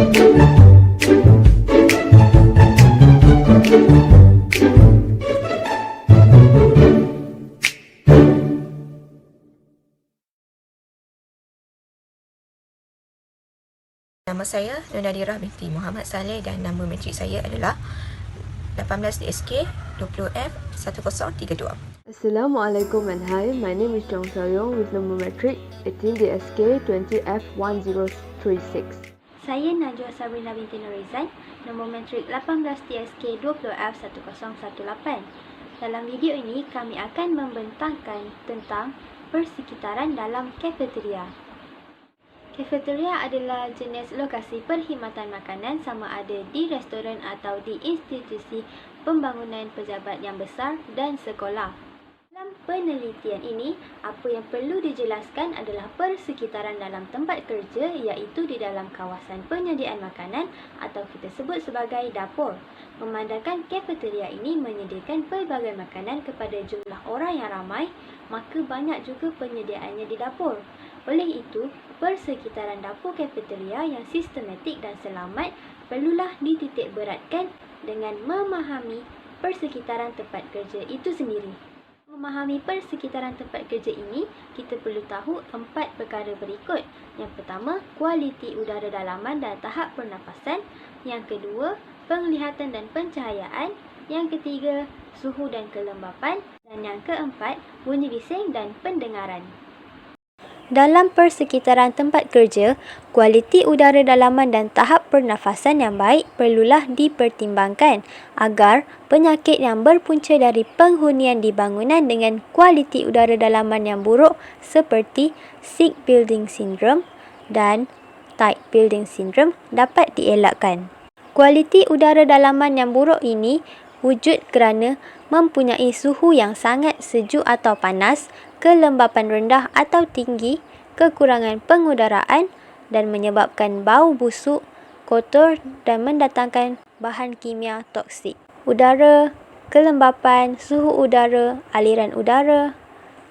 Nama saya Nonadira binti Muhammad Saleh dan nama matrik saya adalah 18 DSK 20F 1032. Assalamualaikum and hi, my name is Chong Seoyong with number matric 18 DSK 20F 1036. Saya Najwa Sabrina binti Nurizan, nombor matrik 18 TSK 20F 1018. Dalam video ini, kami akan membentangkan tentang persekitaran dalam kafeteria. Kafeteria adalah jenis lokasi perkhidmatan makanan sama ada di restoran atau di institusi pembangunan pejabat yang besar dan sekolah. Dalam penelitian ini, apa yang perlu dijelaskan adalah persekitaran dalam tempat kerja iaitu di dalam kawasan penyediaan makanan atau kita sebut sebagai dapur. Memandangkan kafeteria ini menyediakan pelbagai makanan kepada jumlah orang yang ramai, maka banyak juga penyediaannya di dapur. Oleh itu, persekitaran dapur kafeteria yang sistematik dan selamat perlulah dititik beratkan dengan memahami persekitaran tempat kerja itu sendiri. Memahami persekitaran tempat kerja ini, kita perlu tahu 4 perkara berikut. Yang pertama, kualiti udara dalaman dan tahap pernafasan. Yang kedua, penglihatan dan pencahayaan. Yang ketiga, suhu dan kelembapan. Dan yang keempat, bunyi bising dan pendengaran. Dalam persekitaran tempat kerja, kualiti udara dalaman dan tahap pernafasan yang baik perlulah dipertimbangkan agar penyakit yang berpunca dari penghunian di bangunan dengan kualiti udara dalaman yang buruk seperti sick building syndrome dan tight building syndrome dapat dielakkan. Kualiti udara dalaman yang buruk ini wujud kerana mempunyai suhu yang sangat sejuk atau panas, kelembapan rendah atau tinggi, kekurangan pengudaraan dan menyebabkan bau busuk, kotor dan mendatangkan bahan kimia toksik. Udara, kelembapan, suhu udara, aliran udara,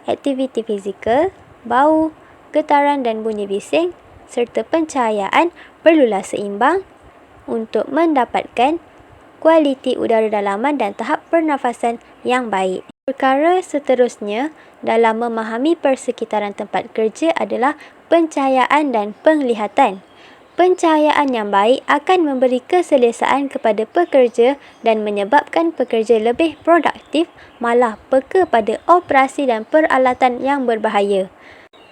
aktiviti fizikal, bau, getaran dan bunyi bising serta pencahayaan perlulah seimbang untuk mendapatkan kualiti udara dalaman dan tahap pernafasan yang baik. Perkara seterusnya dalam memahami persekitaran tempat kerja adalah pencahayaan dan penglihatan. Pencahayaan yang baik akan memberi keselesaan kepada pekerja dan menyebabkan pekerja lebih produktif, malah peka pada operasi dan peralatan yang berbahaya.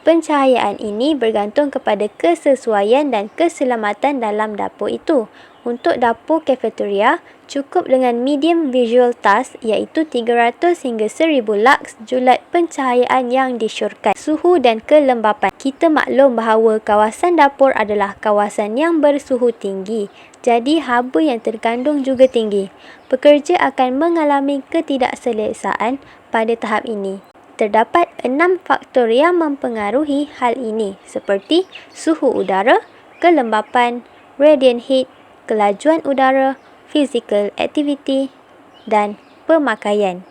Pencahayaan ini bergantung kepada kesesuaian dan keselamatan dalam dapur itu. Untuk dapur kafeteria, cukup dengan medium visual task iaitu 300 hingga 1000 lux julat pencahayaan yang disyorkan. Suhu dan kelembapan. Kita maklum bahawa kawasan dapur adalah kawasan yang bersuhu tinggi. Jadi haba yang terkandung juga tinggi. Pekerja akan mengalami ketidakselesaan pada tahap ini. Terdapat 6 faktor yang mempengaruhi hal ini seperti suhu udara, kelembapan, radiant heat, kelajuan udara, physical activity dan pemakaian.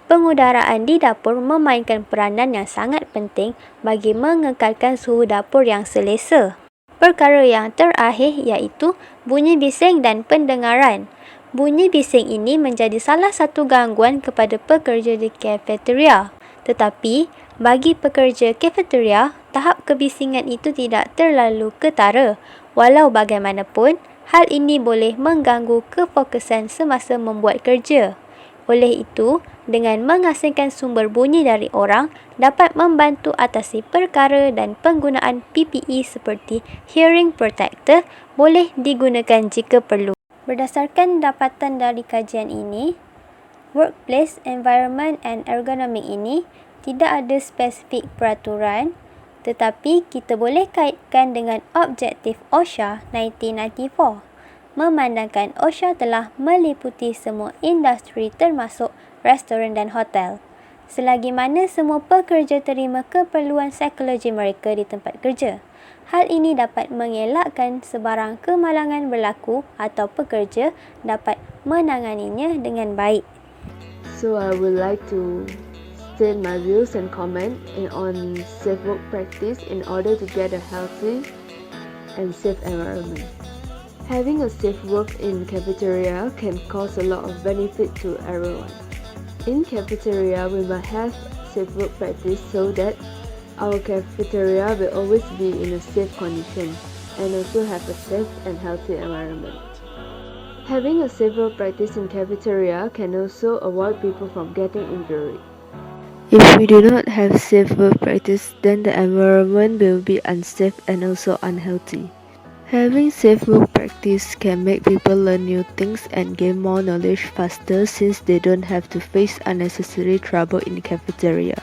Pengudaraan di dapur memainkan peranan yang sangat penting bagi mengekalkan suhu dapur yang selesa. Perkara yang terakhir iaitu bunyi bising dan pendengaran. Bunyi bising ini menjadi salah satu gangguan kepada pekerja di kafeteria. Tetapi, bagi pekerja kafeteria, tahap kebisingan itu tidak terlalu ketara. Walau bagaimanapun, hal ini boleh mengganggu kefokusan semasa membuat kerja. Oleh itu, dengan mengasingkan sumber bunyi dari orang dapat membantu atasi perkara dan penggunaan PPE seperti hearing protector boleh digunakan jika perlu. Berdasarkan dapatan dari kajian ini, workplace environment and ergonomic ini tidak ada spesifik peraturan, tetapi kita boleh kaitkan dengan objektif OSHA 1994. Memandangkan OSHA telah meliputi semua industri termasuk restoran dan hotel. Selagi mana semua pekerja terima keperluan psikologi mereka di tempat kerja. Hal ini dapat mengelakkan sebarang kemalangan berlaku atau pekerja dapat menanganinya dengan baik. So I would like to state my views and comment on safe work practice in order to get a healthy and safe environment. Having a safe work in cafeteria can cause a lot of benefit to everyone. In cafeteria, we must have safe work practice so that our cafeteria will always be in a safe condition and also have a safe and healthy environment. Having a safe work practice in cafeteria can also avoid people from getting injured. If we do not have safe work practice, then the environment will be unsafe and also unhealthy. Having safe work practice can make people learn new things and gain more knowledge faster since they don't have to face unnecessary trouble in the cafeteria.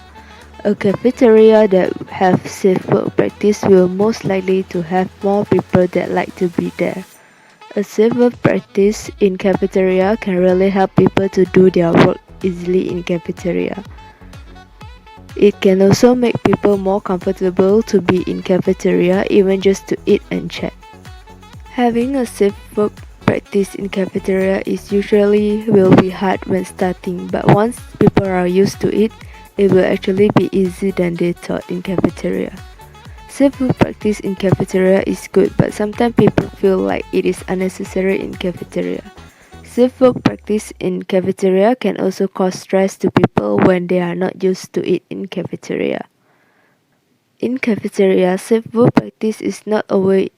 A cafeteria that have safe work practice will most likely to have more people that like to be there. A safe work practice in cafeteria can really help people to do their work easily in cafeteria. It can also make people more comfortable to be in cafeteria even just to eat and chat. Having a safe work practice in cafeteria is usually will be hard when starting, but once people are used to it, it will actually be easier than they thought in cafeteria. Safe work practice in cafeteria is good, but sometimes people feel like it is unnecessary in cafeteria. Safe work practice in cafeteria can also cause stress to people when they are not used to it in cafeteria. In cafeteria, safe work practice is not always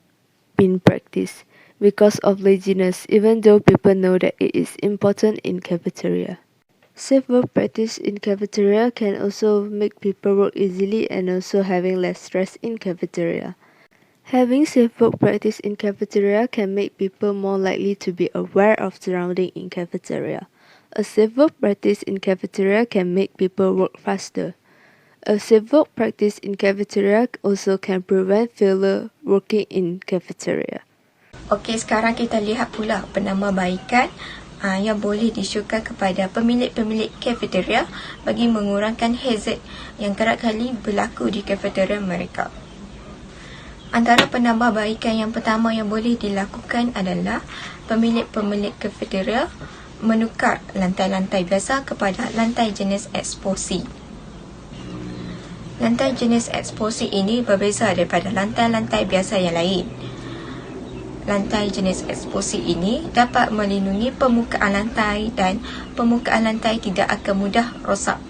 been practiced because of laziness, even though people know that it is important in cafeteria. Safe work practice in cafeteria can also make people work easily and also having less stress in cafeteria. Having safe work practice in cafeteria can make people more likely to be aware of surroundings in cafeteria. A safe work practice in cafeteria can make people work faster. A safe work practice in cafeteria also can prevent failure working in cafeteria. Okey, sekarang kita lihat pula penambahbaikan yang boleh disyukai kepada pemilik-pemilik kafeteria bagi mengurangkan hazard yang kerap kali berlaku di kafeteria mereka. Antara penambahbaikan yang pertama yang boleh dilakukan adalah pemilik-pemilik kafeteria menukar lantai-lantai biasa kepada lantai jenis eksposi. Lantai jenis eksposi ini berbeza daripada lantai-lantai biasa yang lain. Lantai jenis eksposi ini dapat melindungi permukaan lantai dan permukaan lantai tidak akan mudah rosak.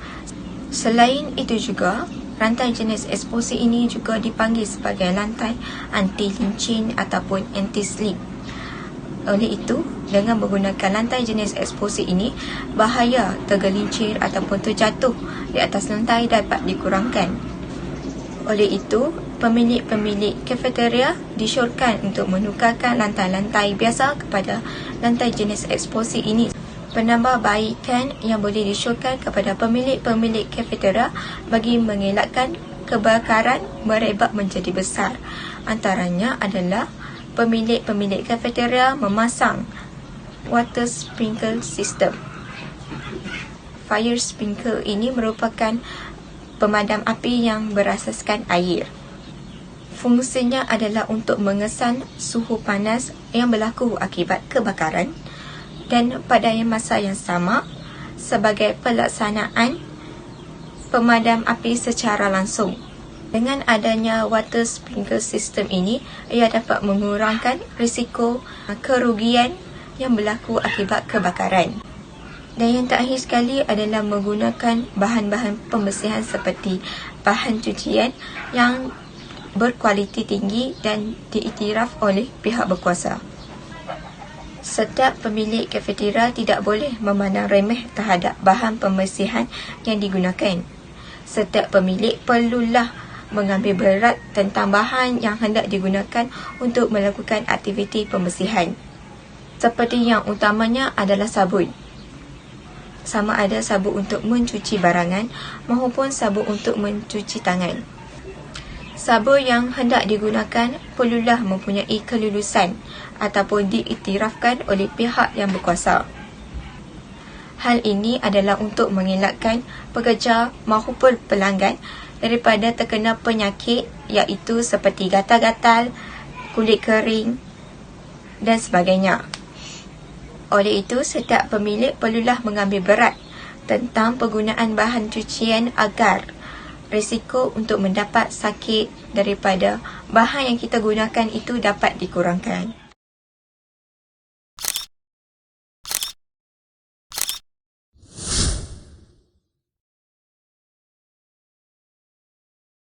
Selain itu juga, lantai jenis eksposi ini juga dipanggil sebagai lantai anti-lincin ataupun anti-slip. Oleh itu, dengan menggunakan lantai jenis eksposi ini, bahaya tergelincir ataupun terjatuh di atas lantai dapat dikurangkan. Oleh itu, pemilik-pemilik kafeteria disyorkan untuk menukarkan lantai-lantai biasa kepada lantai jenis eksposi ini. Penambahbaikan yang boleh disyorkan kepada pemilik-pemilik kafeteria bagi mengelakkan kebakaran merebak menjadi besar. Antaranya adalah pemilik-pemilik kafeteria memasang water sprinkler system. Fire sprinkler ini merupakan pemadam api yang berasaskan air. Fungsinya adalah untuk mengesan suhu panas yang berlaku akibat kebakaran dan pada masa yang sama sebagai pelaksanaan pemadam api secara langsung. Dengan adanya water sprinkler system ini, ia dapat mengurangkan risiko kerugian yang berlaku akibat kebakaran. Dan yang terakhir sekali adalah menggunakan bahan-bahan pembersihan seperti bahan cucian yang berkualiti tinggi dan diiktiraf oleh pihak berkuasa. Setiap pemilik kafeteria tidak boleh memandang remeh terhadap bahan pembersihan yang digunakan. Setiap pemilik perlulah mengambil berat tentang bahan yang hendak digunakan untuk melakukan aktiviti pembersihan. Seperti yang utamanya adalah sabun. Sama ada sabun untuk mencuci barangan maupun sabun untuk mencuci tangan. Sabun yang hendak digunakan perlulah mempunyai kelulusan ataupun diiktirafkan oleh pihak yang berkuasa. Hal ini adalah untuk mengelakkan pekerja maupun pelanggan daripada terkena penyakit iaitu seperti gatal-gatal, kulit kering dan sebagainya. Oleh itu, setiap pemilik perlulah mengambil berat tentang penggunaan bahan cucian agar risiko untuk mendapat sakit daripada bahan yang kita gunakan itu dapat dikurangkan.